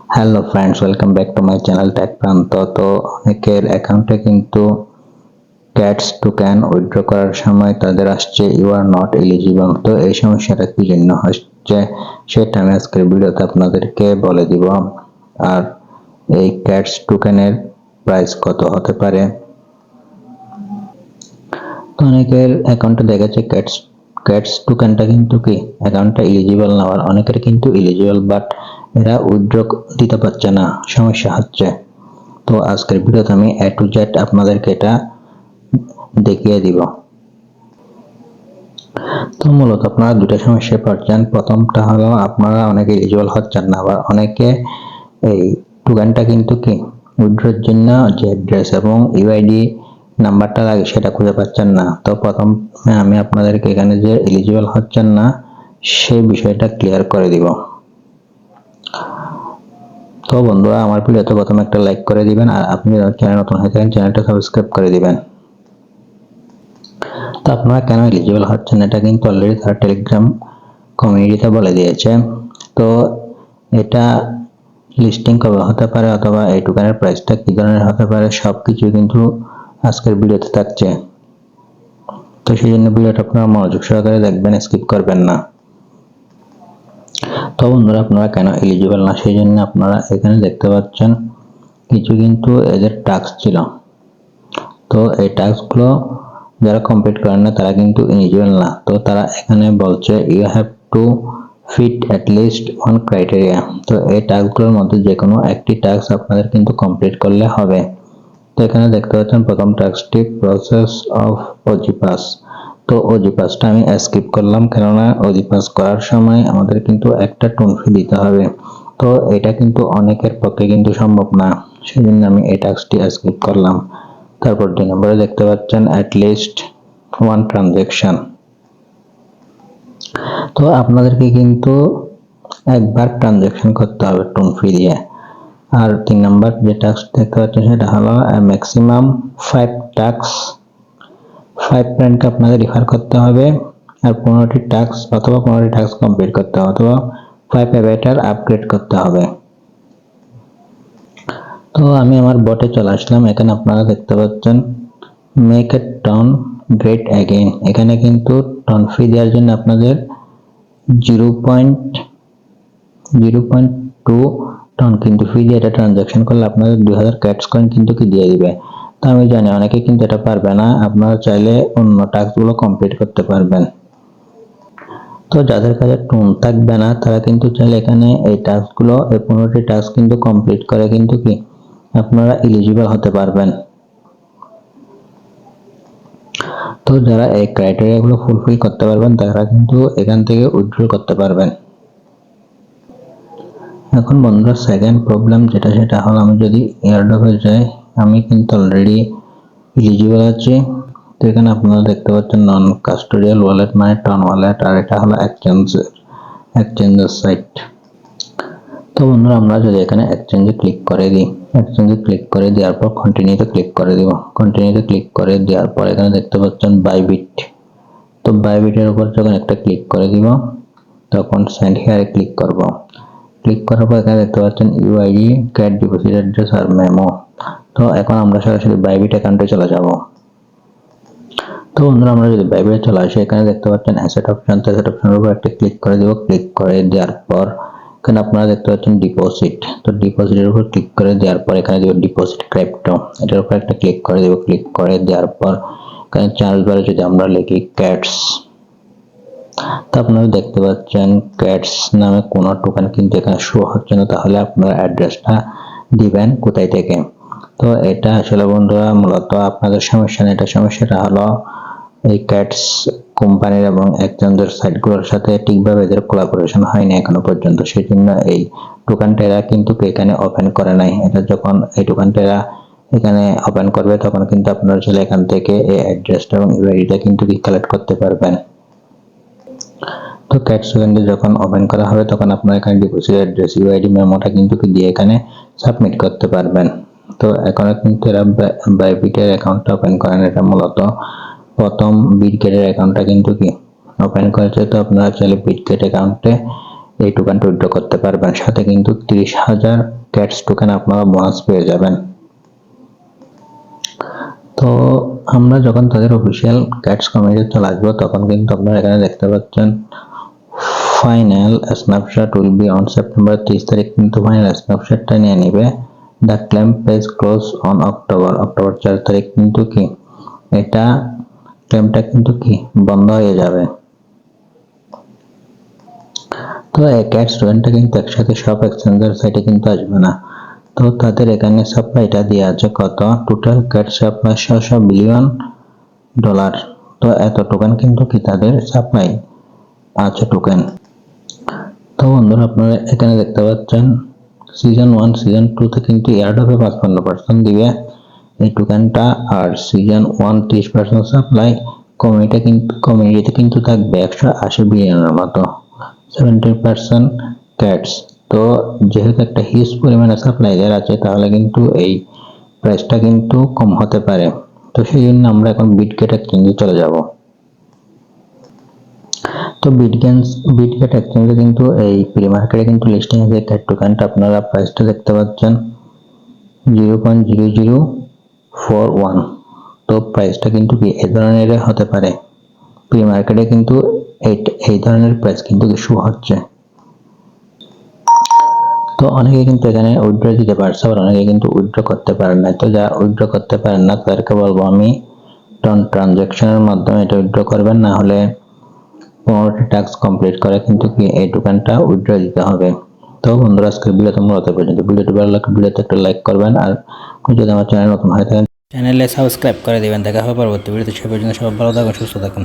Hello friends, welcome back to my channel tech Pranto. তো অনেকের অ্যাকাউন্টে কিন্তু ক্যাটস টোকেন উইথড্র করার সময় তাদের আসছে ইউ আর নট এলিজিবল। তো এই সমস্যাটা কি জন্য হচ্ছে সেটা আমি আজকের ভিডিওতে আপনাদেরকে বলে দিব। আর এই ক্যাটস টোকেনের প্রাইস কত হতে পারে। তো অনেকের অ্যাকাউন্টে দেখাচ্ছে ক্যাটস টোকেনটা কিন্তু কি অ্যাকাউন্টটা এলিজিবল না, আর অনেকের কিন্তু এলিজিবল, বাট এরা উইথড্র দিতে পারছে না, সমস্যা হচ্ছে। তো আজকের ভিডিওতে আমি এ টু জেড আপনাদেরকে এটা দেখিয়ে দিব। তো মূলত আপনারা দুটো সমস্যায় পড়ছেন। প্রথমটা হলো আপনারা অনেকে এলিজিবল হচ্ছেন না, আবার অনেকে এই টোকেনটা কিন্তু কি উইথড্রর জন্য যে অ্যাড্রেস এবং ইউআইডি নাম্বারটা লাগে সেটা খুঁজে পাচ্ছেন না। তো প্রথমে আমি আপনাদেরকে এখানে যে এলিজিবল হচ্ছেন না সেই বিষয়টা ক্লিয়ার করে দিব। তো বন্ধুরা, আমার ভিডিওতে প্রথমে একটা লাইক করে দিবেন, আর আপনি যারা চ্যানেল নতুন হয়ে থাকেন চ্যানেলটা সাবস্ক্রাইব করে দিবেন। তো আপনারা কেন এলিজিবল হচ্ছেন এটা কিন্তু অলরেডি তারা টেলিগ্রাম কমিউনিটিতে বলে দিয়েছে। তো এটা লিস্টিং কবে হতে পারে অথবা এই টোকেনের প্রাইসটা কি ধরনের হতে পারে সবকিছু কিন্তু আজকের ভিডিওতে থাকছে। তো সেই জন্য ভিডিওটা আপনারা মনোযোগ সহকারে দেখবেন, স্কিপ করবেন না। তো বন্ধুরা, আপনারা কেন এলিজিবল না সেই জন্য আপনারা এখানে দেখতে পাচ্ছেন কিছু কিন্তু এদের টাস্ক ছিল। তো এই টাস্কগুলো যারা কমপ্লিট করেন না তারা কিন্তু এলিজিবল না। তো তারা এখানে বলছে you have to fit at least one criteria. তো এই টাস্কগুলোর মধ্যে যে কোনো একটি টাস্ক আপনাদের কিন্তু কমপ্লিট করলে হবে। তো এখানে দেখতে পাচ্ছেন প্রথম টাস্কটি প্রসেস অফ ওজি পাস। তো ওজি পাসটা আমি স্কিপ করলাম, কেননা ওজি পাস করার সময় আমাদের কিন্তু একটা টোন ফি দিতে হবে। তো এটা কিন্তু অনেকের পক্ষে কিন্তু সম্ভব না, সেজন্য আমি এই টাস্কটি স্কিপ করলাম। তারপর 2 নম্বরে দেখতে পাচ্ছেন অ্যাট লিস্ট ওয়ান ট্রানজ্যাকশন। তো আপনাদেরকে কিন্তু একবার ট্রানজ্যাকশন করতে হবে টোন ফি দিয়ে। আর 3 নম্বর যে টাস্ক দেখতে পাচ্ছেন সেটা হলো ম্যাক্সিমাম 5 টাস্ক 5 ফ্রেন্ডকে আপনাদের রেফার করতে হবে, আর 15টি টাস্ক অথবা 15টি টাস্ক কমপ্লিট করতে হবে, অথবা 5 অ্যাভাটার আপগ্রেড করতে হবে। তো আমি আমার বটে চলে আসলাম। এখানে আপনারা দেখতে পাচ্ছেন make a ton great again. এখানে কিন্তু টন ফি দেওয়ার জন্য আপনাদের 0.2 টন কিন্তু ফি দিয়ে এটা ট্রানজাকশন করলে আপনাদের 2000 ক্যাটস কয়েন কিন্তু কি দিয়ে দিবে। তো আমি জানি অনেকে কিন্তু এটা পারবে না, আপনারা চাইলে অন্য টাস্কগুলো কমপ্লিট করতে পারবেন। তো যাদের কাছে টোন থাকবে না তারা কিন্তু চাইলে এখানে এই টাস্কগুলো, এই 15টি টাস্ক কিন্তু কমপ্লিট করে কিন্তু কি আপনারা এলিজিবল হতে পারবেন। তো যারা এই ক্রাইটেরিয়াগুলো ফুলফিল করতে পারবেন তারা কিন্তু এখান থেকে উইথড্র করতে পারবেন। এখন বন্ধুরা, সেকেন্ড প্রবলেম সেটা হলো আমি যদি এয়ারড্রপে যাই আমি কিন্তু অলরেডি এলিজিবল আছি। তো এখানে আপনারা দেখতে পাচ্ছেন নন কাস্টোডিয়াল ওয়ালেট মানে টন ওয়ালেট, আর এটা হলো এক্সচেঞ্জের সাইট। তো বন্ধুরা, আমরা যদি এখানে এক্সচেঞ্জে ক্লিক করে দেওয়ার পর কন্টিনিউতে ক্লিক করে দিব। কন্টিনিউতে ক্লিক করে দেওয়ার পর এখানে দেখতে পাচ্ছেন বাইবিট। তো বাইবিটের উপর যখন একটা ক্লিক করে দিব তখন সেন্ড হিয়ারে ক্লিক করব। ক্লিক করার পর এখানে দেখতে পাচ্ছেন ইউআইডি, ক্যাট ডিপোজিট অ্যাড্রেস আর মেমো। তো এখন আমরা সরাসরি বাইবিট অ্যাকাউন্টে চলে যাব। তো বন্ধুরা, আমরা যদি বাইবিটে চলে আসি এখানে দেখতে পাচ্ছেন অ্যাসেট অপশন। তো অ্যাসেট অপশনের উপর একটা ক্লিক করে দিব। ক্লিক করে দেওয়ার পর এখানে আপনারা দেখতে পাচ্ছেন ডিপোজিট। তো ডিপোজিটের উপর ক্লিক করে দেওয়ার পর এখানে দিব ডিপোজিট ক্রিপ্টো, এটার উপর একটা ক্লিক করে দিব। ক্লিক করে দেওয়ার পর এখানে চার্জ বারে যদি আমরা লিখি ক্যাটস, তো আপনারা দেখতে পাচ্ছেন ক্যাটস নামে কোনো টোকেন কিন্তু এখানে শো হচ্ছে না। তাহলে আপনারা অ্যাড্রেসটা দিবেন কোথায় থেকে। তো এটা আসলে বন্ধুরা মূলত আপনাদের সমস্যা না, এটা সমস্যাটা হলো এই ক্যাটস কোম্পানির এবং এক্সচেঞ্জের সাইটগুলোর সাথে ঠিকভাবে এদের কোলাবোরেশন হয়নি এখনো পর্যন্ত। সেই জন্য এই টোকেনটা এরা কিন্তু এখানে ওপেন করে নাই। এটা যখন এই টোকেনটা এরা এখানে ওপেন করবে তখন কিন্তু আপনারা চলে এখান থেকে এই অ্যাড্রেসটা এবং ইউআইডিটা কিন্তু কালেক্ট করতে পারবেন। তো ক্যাটস টোকেনটা যখন ওপেন করা হবে তখন আপনারা এখানে ডিপোজিট অ্যাড্রেস ইউআইডি মেমোটা কিন্তু দিয়ে এখানে সাবমিট করতে পারবেন। তো এখনো কিন্তু এরা বাইবিটের অ্যাকাউন্টটা ওপেন করেন। এটা মূলত প্রথম বিটগেটের অ্যাকাউন্টটা কিন্তু ওপেন করেছে। তো আপনারা চাইলে বিটগেট অ্যাকাউন্টে এই টোকেনটা উইথড্র করতে পারবেন। সাথে কিন্তু 30,000 ক্যাটস টোকেন আপনারা বোনাস পেয়ে যাবেন। তো আমরা যখন তাদের অফিসিয়াল ক্যাটস কমিউনিটিতে চলে আসবো তখন কিন্তু আপনারা এখানে দেখতে পাচ্ছেন final snapshot will be on September 30 তারিখ কিন্তু ফাইনাল স্ন্যাপশটটা নিয়ে নিবে। The claim page close on October 4 তারিখ কিন্তু কি এটা ক্লেমটা কিন্তু কি বন্ধ হয়ে যাবে। তো এই ক্যাটস টোকেনটা কিন্তু একসাথে সব এক্সচেঞ্জের সাইটে কিন্তু আসবে না। তো তাদের এখানে সাপ্লাইটা দিয়ে আছে কত, total cat supply 600 billion dollar. তো এত টোকেন কিন্তু কি তাদের সাপ্লাই আছে টোকেন। তো বন্ধুরা আপনারা এখানে দেখতে পাচ্ছেন সিজন 1 সিজন 2 তে কিন্তু এয়ারড্রপে 55% দিবে এই টোকেনটা, আর সিজন 1 30% সাপ্লাই কমিউনিটিতে কিন্তু থাকবে 180 বিলিয়নের মতো, 70% ক্যাটস। তো যেহেতু একটা হিউজ পরিমাণে সাপ্লাই দেওয়ার আছে তাহলে কিন্তু এই প্রাইসটা কিন্তু কম হতে পারে। তো সেই জন্য আমরা এখন বিটগেট এক্সচেঞ্জে চলে যাব। তো বিটগেট এক্সচেঞ্জে কিন্তু এই প্রি মার্কেটে কিন্তু লিস্টিং আছে ক্যাট টোকেনটা, আপনারা প্রাইসটা দেখতে পাচ্ছেন 0.0041। তো প্রাইসটা কিন্তু কি এই ধরনের হতে পারে, প্রি মার্কেটে কিন্তু এই ধরনের প্রাইস কিন্তু শো হচ্ছে। তো অনেকে কিন্তু এখানে উইথড্র দিতে পারছে, আবার অনেকে কিন্তু উইথড্র করতে পারেন না। তো যারা উইথড্র করতে পারেন না তাদেরকে বলবো আমি ট্রানজাকশনের মাধ্যমে এটা উইথড্র করবেন, না হলে 15টি টাস্ক কমপ্লিট করে কিন্তু কি এই টোকেনটা উইথড্র দিতে হবে। তো বন্ধুরা আজকের ভিডিও তোমরা হতে পর্যন্ত, ভিডিওটি ভালো লাগলে ভিডিওতে একটা লাইক করবেন, আর যদি আমার চ্যানেল নতুন হয়ে থাকেন চ্যানেলে সাবস্ক্রাইব করে দিবেন। দেখা হবে পরবর্তী ভিডিওতে, সে পর্যন্ত সবাই ভালো থাকুন, সুস্থ থাকুন।